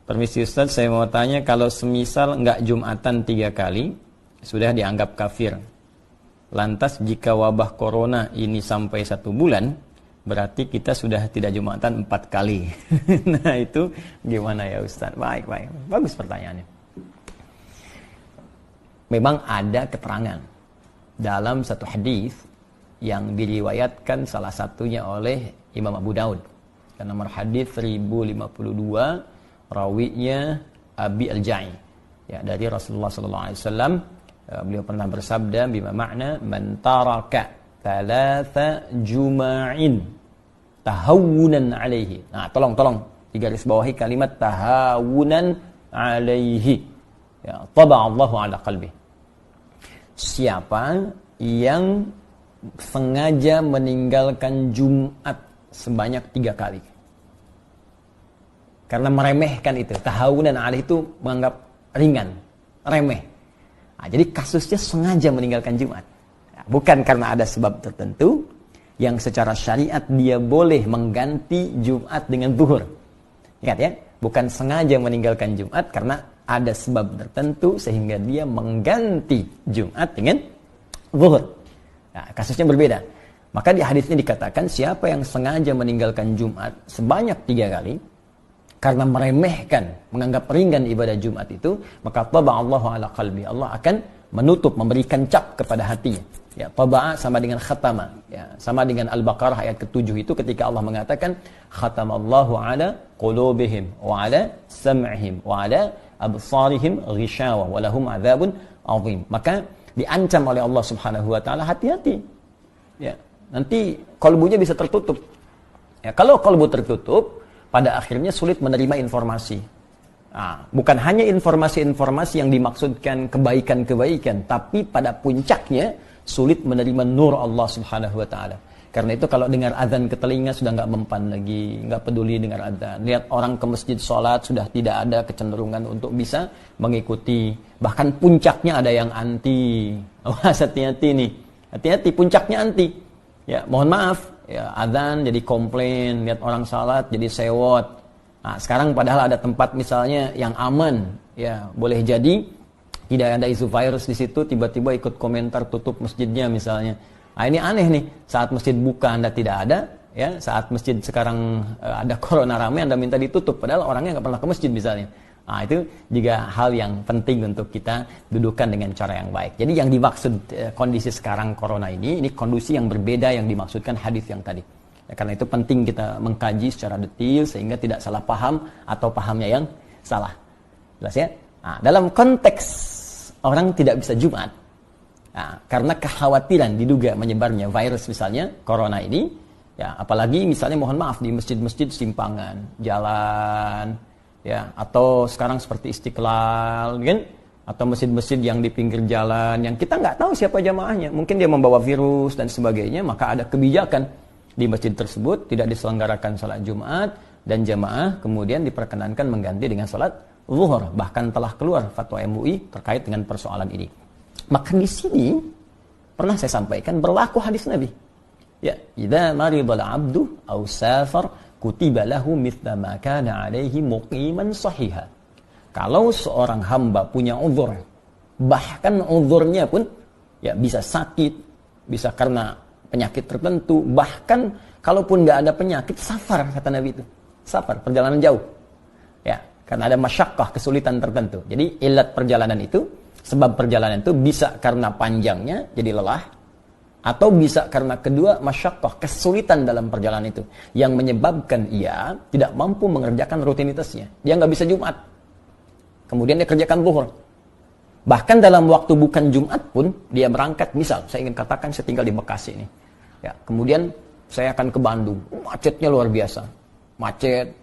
Permisi Ustaz, saya mau tanya, kalau semisal nggak Jumatan 3 kali, sudah dianggap kafir. Lantas jika wabah corona ini sampai 1 bulan, berarti kita sudah tidak Jumatan 4 kali. Nah itu gimana ya Ustaz? Baik. Bagus pertanyaannya. Memang ada keterangan dalam satu hadis yang diriwayatkan salah satunya oleh Imam Abu Daud. Nomor hadis 1052, rawinya Abi Al-Ja'i, ya, dari Rasulullah sallallahu alaihi wasallam. Beliau pernah bersabda, bima makna man taraka thalatha juma'in tahawunan alaihi. Nah, tolong digaris bawahi kalimat tahawunan alaihi. Ya, taba Allahu ala qalbi. Siapa yang sengaja meninggalkan Jumat sebanyak 3 kali karena meremehkan itu, tahawunan alaihi itu menganggap ringan, remeh. Nah, jadi kasusnya sengaja meninggalkan Jumat. Nah, bukan karena ada sebab tertentu yang secara syariat dia boleh mengganti Jumat dengan zuhur. Ingat ya, bukan sengaja meninggalkan Jumat karena ada sebab tertentu sehingga dia mengganti Jumat dengan zuhur. Nah, kasusnya berbeda. Maka di hadis ini dikatakan siapa yang sengaja meninggalkan Jumat sebanyak 3 kali karena meremehkan, menganggap ringan ibadah Jumat itu, maka taba Allahu ala qalbi. Allah akan menutup, memberikan cap kepada hatinya. Ya, taba'a sama dengan khatama. Ya, sama dengan Al-Baqarah ayat ke-7 itu ketika Allah mengatakan khatamallahu ala qulubihim wa ala sam'ihim wa ala absarihim ghishawa wa lahum adzabun azim. Maka diancam oleh Allah Subhanahu wa taala, hati-hati. Ya, nanti kalbunya bisa tertutup. Ya, kalau kalbu tertutup, pada akhirnya sulit menerima informasi. Nah, bukan hanya informasi-informasi yang dimaksudkan kebaikan-kebaikan, tapi pada puncaknya sulit menerima nur Allah Subhanahu wa taala. Karena itu kalau dengar azan ke telinga sudah nggak mempan lagi, nggak peduli dengar azan. Lihat orang ke masjid sholat sudah tidak ada kecenderungan untuk bisa mengikuti. Bahkan puncaknya ada yang anti. Awas, hati-hati nih. Hati-hati, puncaknya anti. Ya, mohon maaf. Ya, azan jadi komplain, lihat orang salat jadi sewot. Nah, sekarang padahal ada tempat misalnya yang aman, ya, boleh jadi tidak ada isu virus di situ, tiba-tiba ikut komentar tutup masjidnya misalnya. Nah, ini aneh nih, saat masjid buka Anda tidak ada, ya, saat masjid sekarang ada corona ramai Anda minta ditutup, padahal orangnya nggak pernah ke masjid misalnya. Nah, itu juga hal yang penting untuk kita dudukan dengan cara yang baik. Jadi yang dimaksud kondisi sekarang corona ini kondisi yang berbeda yang dimaksudkan hadis yang tadi. Ya, karena itu penting kita mengkaji secara detail sehingga tidak salah paham atau pahamnya yang salah. Jelas ya? Nah, dalam konteks orang tidak bisa Jumat, nah, karena kekhawatiran diduga menyebarnya virus misalnya corona ini, ya, apalagi misalnya mohon maaf di masjid-masjid simpangan, jalan, ya, atau sekarang seperti Istiqlal, kan? Atau masjid-masjid yang di pinggir jalan, yang kita nggak tahu siapa jamaahnya, mungkin dia membawa virus dan sebagainya, maka ada kebijakan di masjid tersebut tidak diselenggarakan salat Jumat dan jamaah kemudian diperkenankan mengganti dengan salat zuhur. Bahkan telah keluar fatwa MUI terkait dengan persoalan ini. Maka di sini pernah saya sampaikan berlaku hadis Nabi. Ya, idza maridal abdu aw safar kutiba lahu mithla ma kana alaihi muqiman sahiha. Kalau seorang hamba punya uzur, bahkan uzurnya pun ya bisa sakit, bisa karena penyakit tertentu, bahkan kalaupun nggak ada penyakit, safar kata Nabi itu. Safar, perjalanan jauh. Ya, karena ada masyaqqah, kesulitan tertentu. Jadi ilat perjalanan itu, sebab perjalanan itu bisa karena panjangnya jadi lelah, atau bisa karena kedua masyaqqah, kesulitan dalam perjalanan itu yang menyebabkan ia tidak mampu mengerjakan rutinitasnya. Dia nggak bisa Jumat, kemudian dia kerjakan zuhur. Bahkan dalam waktu bukan Jumat pun dia berangkat. Misal saya ingin katakan saya tinggal di Bekasi ini, ya, kemudian saya akan ke Bandung, macetnya luar biasa, macet.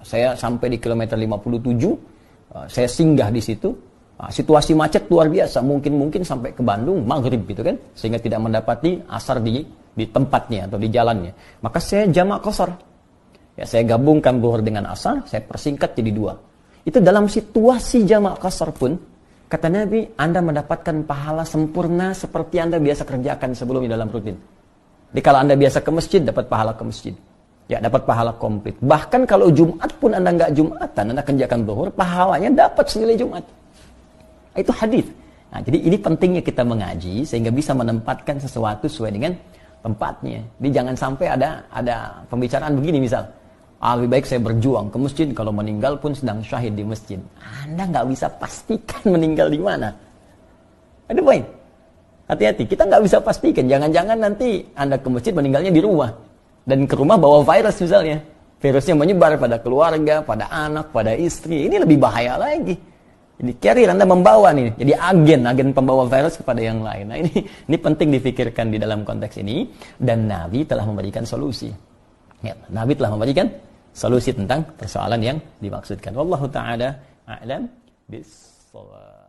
Saya sampai di kilometer 57, saya singgah di situ. Nah, situasi macet luar biasa, mungkin sampai ke Bandung maghrib gitu kan, sehingga tidak mendapati asar di tempatnya atau di jalannya. Maka saya jamak qashar. Ya, saya gabungkan zuhur dengan asar, saya persingkat jadi 2. Itu dalam situasi jamak qashar pun kata Nabi, Anda mendapatkan pahala sempurna seperti Anda biasa kerjakan sebelumnya dalam rutin. Jadi kalau Anda biasa ke masjid dapat pahala ke masjid. Ya, dapat pahala komplit. Bahkan kalau Jumat pun Anda nggak Jumatan, Anda kerjakan zuhur, pahalanya dapat senilai Jumat. Itu hadis. Nah, jadi ini pentingnya kita mengaji sehingga bisa menempatkan sesuatu sesuai dengan tempatnya. Jadi jangan sampai ada pembicaraan begini misal, lebih baik saya berjuang ke masjid kalau meninggal pun sedang syahid di masjid. Anda nggak bisa pastikan meninggal di mana. Ada poin. Hati-hati, kita nggak bisa pastikan. Jangan-jangan nanti Anda ke masjid meninggalnya di rumah. Dan ke rumah bawa virus misalnya. Virusnya menyebar pada keluarga, pada anak, pada istri. Ini lebih bahaya lagi. Jadi carrier Anda membawa nih. Jadi agen pembawa virus kepada yang lain. Nah ini penting difikirkan di dalam konteks ini. Dan Nabi telah memberikan solusi. Ya, Nabi telah memberikan solusi tentang persoalan yang dimaksudkan. Wallahu ta'ala a'lam bis-shawab.